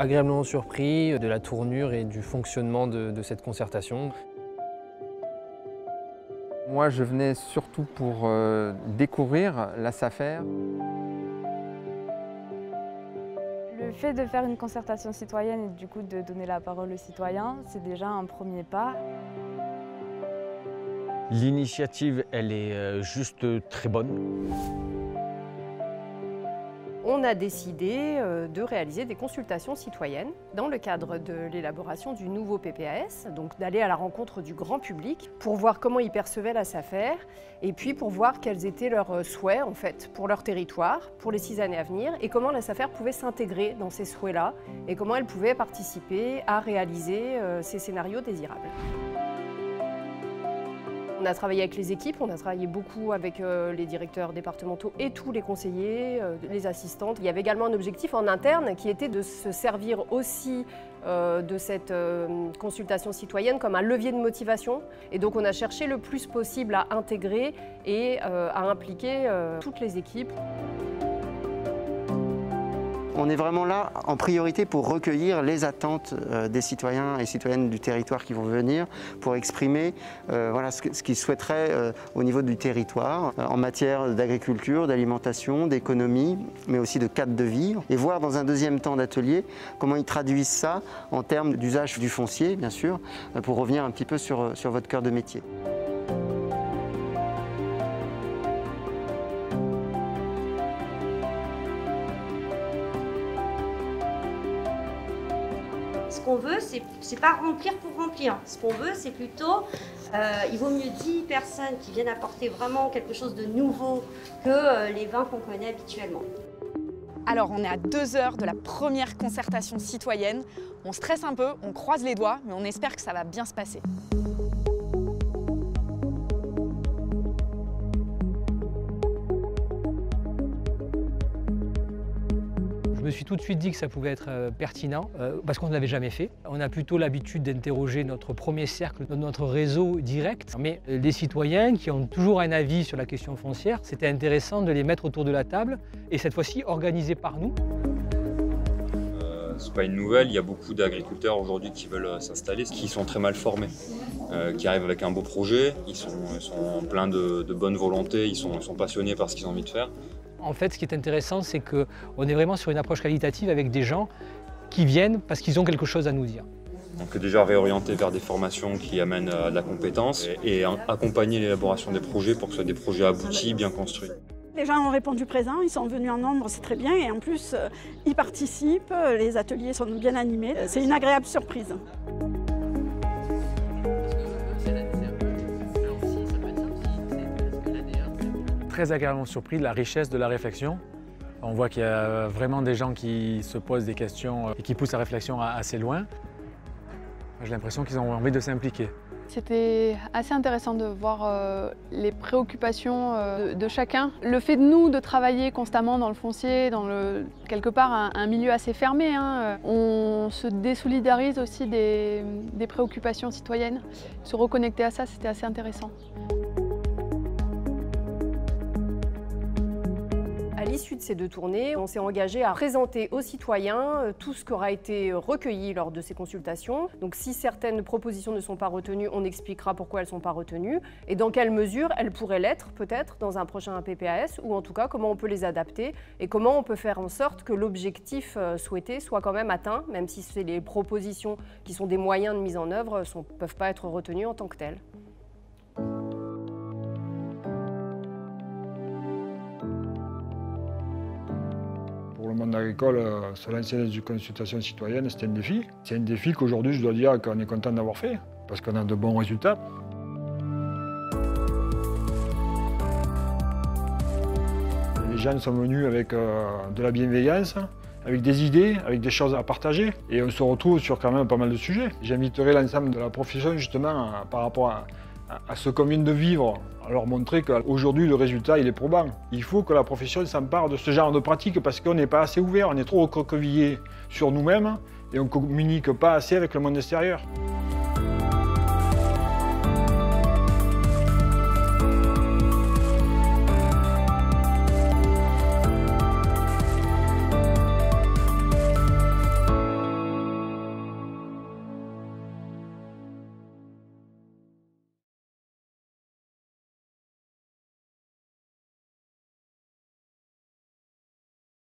agréablement surpris de la tournure et du fonctionnement de cette concertation. Moi, je venais surtout pour découvrir la SAFER. Le fait de faire une concertation citoyenne et du coup de donner la parole aux citoyens, c'est déjà un premier pas. L'initiative, elle est juste très bonne. On a décidé de réaliser des consultations citoyennes dans le cadre de l'élaboration du nouveau PPAS, donc d'aller à la rencontre du grand public pour voir comment ils percevaient la SAFER et puis pour voir quels étaient leurs souhaits en fait pour leur territoire, pour les 6 années à venir et comment la SAFER pouvait s'intégrer dans ces souhaits-là et comment elle pouvait participer à réaliser ces scénarios désirables. On a travaillé avec les équipes, on a travaillé beaucoup avec les directeurs départementaux et tous les conseillers, les assistantes. Il y avait également un objectif en interne qui était de se servir aussi de cette consultation citoyenne comme un levier de motivation. Et donc on a cherché le plus possible à intégrer et à impliquer toutes les équipes. On est vraiment là en priorité pour recueillir les attentes des citoyens et citoyennes du territoire qui vont venir, pour exprimer voilà, ce qu'ils souhaiteraient au niveau du territoire, en matière d'agriculture, d'alimentation, d'économie, mais aussi de cadre de vie. Et voir dans un deuxième temps d'atelier comment ils traduisent ça en termes d'usage du foncier, bien sûr, pour revenir un petit peu sur votre cœur de métier. Ce qu'on veut, c'est pas remplir pour remplir. Ce qu'on veut, c'est plutôt, il vaut mieux 10 personnes qui viennent apporter vraiment quelque chose de nouveau que les 20 qu'on connaît habituellement. Alors, on est à 2 heures de la première concertation citoyenne. On stresse un peu, on croise les doigts, mais on espère que ça va bien se passer. Je me suis tout de suite dit que ça pouvait être pertinent parce qu'on ne l'avait jamais fait. On a plutôt l'habitude d'interroger notre premier cercle, notre réseau direct. Mais les citoyens qui ont toujours un avis sur la question foncière, c'était intéressant de les mettre autour de la table et cette fois-ci organisés par nous. C'est pas une nouvelle, il y a beaucoup d'agriculteurs aujourd'hui qui veulent s'installer, qui sont très mal formés, qui arrivent avec un beau projet, ils sont pleins de bonne volonté, ils sont passionnés par ce qu'ils ont envie de faire. En fait, ce qui est intéressant, c'est qu'on est vraiment sur une approche qualitative avec des gens qui viennent parce qu'ils ont quelque chose à nous dire. Donc déjà réorienter vers des formations qui amènent à de la compétence et accompagner l'élaboration des projets pour que ce soit des projets aboutis, bien construits. Les gens ont répondu présent, ils sont venus en nombre, c'est très bien et en plus ils participent, les ateliers sont bien animés, c'est une agréable surprise. Très agréablement surpris de la richesse de la réflexion. On voit qu'il y a vraiment des gens qui se posent des questions et qui poussent la réflexion assez loin. J'ai l'impression qu'ils ont envie de s'impliquer. C'était assez intéressant de voir les préoccupations de chacun. Le fait de nous de travailler constamment dans le foncier, dans quelque part un milieu assez fermé, hein, on se désolidarise aussi des préoccupations citoyennes. Se reconnecter à ça, c'était assez intéressant. À l'issue de ces 2 tournées, on s'est engagé à présenter aux citoyens tout ce qui aura été recueilli lors de ces consultations. Donc si certaines propositions ne sont pas retenues, on expliquera pourquoi elles ne sont pas retenues et dans quelle mesure elles pourraient l'être peut-être dans un prochain PPAS ou en tout cas comment on peut les adapter et comment on peut faire en sorte que l'objectif souhaité soit quand même atteint, même si c'est les propositions qui sont des moyens de mise en œuvre ne peuvent pas être retenues en tant que telles. Pour le monde agricole, se lancer dans une consultation citoyenne, c'était un défi. C'est un défi qu'aujourd'hui, je dois dire qu'on est content d'avoir fait, parce qu'on a de bons résultats. Les gens sont venus avec de la bienveillance, avec des idées, avec des choses à partager. Et on se retrouve sur quand même pas mal de sujets. J'inviterai l'ensemble de la profession justement par rapport à ce qu'on vient de vivre, à leur montrer qu'aujourd'hui le résultat il est probant. Il faut que la profession s'empare de ce genre de pratique parce qu'on n'est pas assez ouvert, on est trop recroquevillé sur nous-mêmes et on ne communique pas assez avec le monde extérieur.